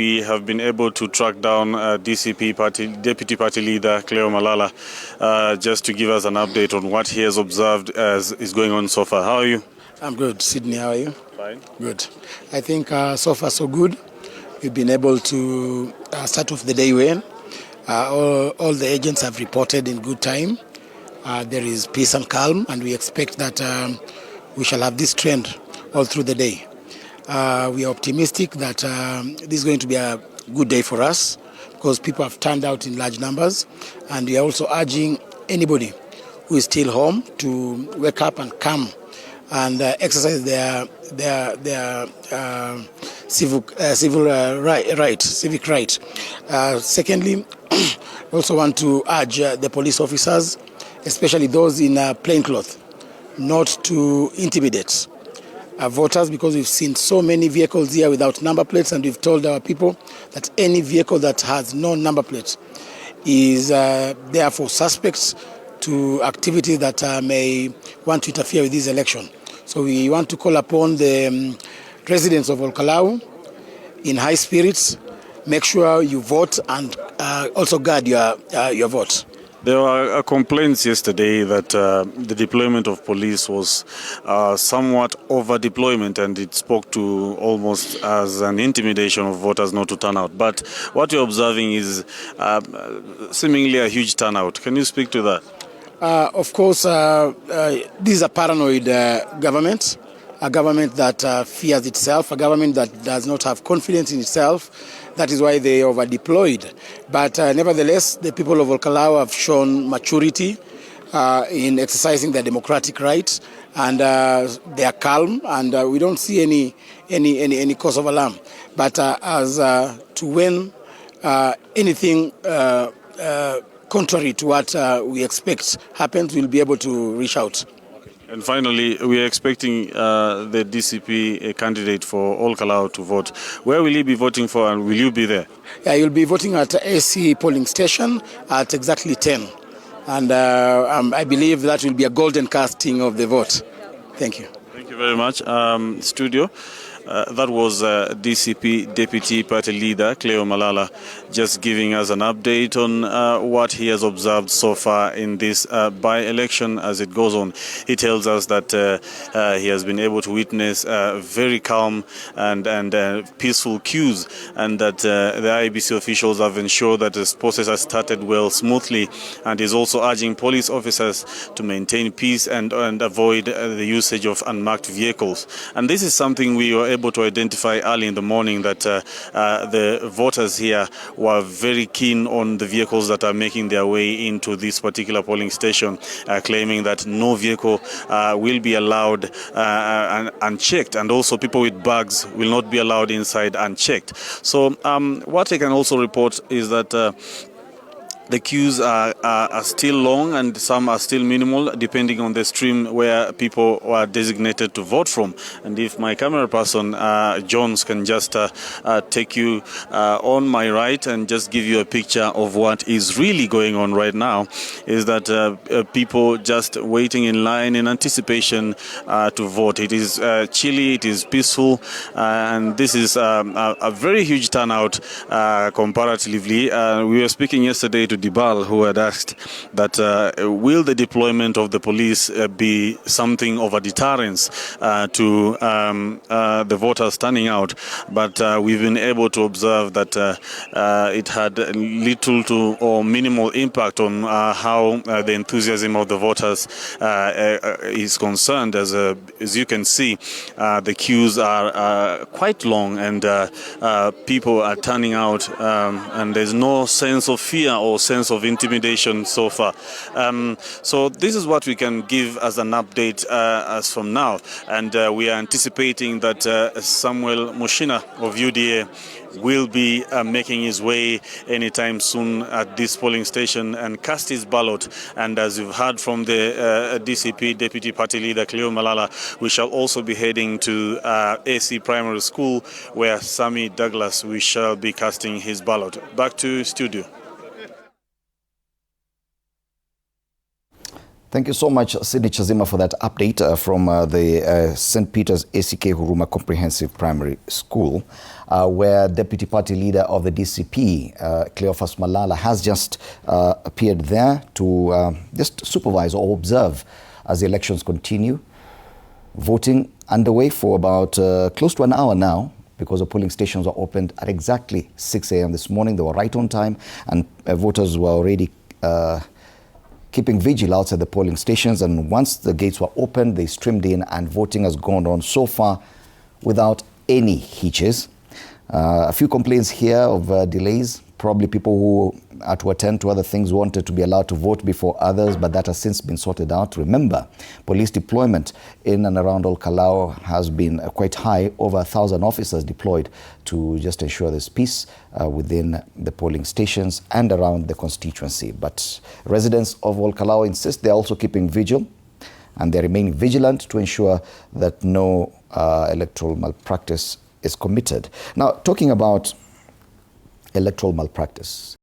We have been able to track down DCP Deputy Party Leader Cleo Malala just to give us an update on what he has observed as is going on so far. How are you? I'm good. Sydney, how are you? Fine. Good. I think so far so good. We've been able to start off the day well. All the agents have reported in good time. There is peace and calm, and we expect that we shall have this trend all through the day. We are optimistic that this is going to be a good day for us because people have turned out in large numbers, and we are also urging anybody who is still home to wake up and come and exercise their civic right. Secondly, I also want to urge the police officers, especially those in plain cloth, not to intimidate voters, because we've seen so many vehicles here without number plates, and we've told our people that any vehicle that has no number plate is therefore suspect to activities that may want to interfere with this election. So we want to call upon the residents of Ol Kalou in high spirits. Make sure you vote and also guard your vote. There were complaints yesterday that the deployment of police was somewhat over-deployment, and it spoke to almost as an intimidation of voters not to turn out. But what you're observing is seemingly a huge turnout. Can you speak to that? Of course, this is a paranoid government, a government that fears itself, a government that does not have confidence in itself. That is why they over-deployed. But nevertheless, the people of Ol Kalou have shown maturity in exercising their democratic rights, and they are calm, and we don't see any cause of alarm. But as to when anything contrary to what we expect happens, we'll be able to reach out. And finally, we are expecting the DCP candidate for Ol Kalou to vote. Where will you be voting for, and will you be there? Yeah, you'll be voting at AC polling station at exactly 10. And I believe that will be a golden casting of the vote. Thank you. Thank you very much. Studio. That was DCP Deputy Party Leader Cleo Malala just giving us an update on what he has observed so far in this by-election as it goes on. He tells us that he has been able to witness very calm and peaceful queues, and that the IEBC officials have ensured that this process has started well, smoothly, and is also urging police officers to maintain peace and avoid the usage of unmarked vehicles. And this is something we were able to identify early in the morning, that the voters here were very keen on the vehicles that are making their way into this particular polling station, claiming that no vehicle will be allowed unchecked, and also people with bags will not be allowed inside unchecked. So what I can also report is that the queues are still long, and some are still minimal, depending on the stream where people are designated to vote from. And if my camera person, Jones, can just take you on my right and just give you a picture of what is really going on right now, is that people just waiting in line in anticipation to vote. It is chilly, it is peaceful, and this is a very huge turnout comparatively. We were speaking yesterday to Dibal, who had asked that will the deployment of the police be something of a deterrence to the voters turning out, but we've been able to observe that it had little to or minimal impact on how the enthusiasm of the voters is concerned. As you can see, the queues are quite long, and people are turning out, and there's no sense of fear or sense of intimidation so far. So this is what we can give as an update as from now, and we are anticipating that Samuel Mushina of UDA will be making his way anytime soon at this polling station and cast his ballot. And as you've heard from the DCP Deputy Party Leader Cleo Malala, we shall also be heading to AC Primary School, where Sammy Douglas we shall be casting his ballot. Back to studio. Thank you so much, Sidney Chazima, for that update from the St. Peter's ACK Huruma Comprehensive Primary School, where Deputy Party Leader of the DCP, Cleophas Malala, has just appeared there to just supervise or observe as the elections continue. Voting underway for about close to an hour now, because the polling stations were opened at exactly 6 a.m. this morning. They were right on time, and voters were already keeping vigil outside the polling stations, and once the gates were opened, they streamed in, and voting has gone on so far without any hitches. A few complaints here of delays. Probably people who had to attend to other things wanted to be allowed to vote before others, but that has since been sorted out. Remember, police deployment in and around Ol Kalou has been quite high, over 1,000 officers deployed to just ensure there's peace within the polling stations and around the constituency. But residents of Ol Kalou insist they're also keeping vigil, and they remain vigilant to ensure that no electoral malpractice is committed. Now, talking about electoral malpractice,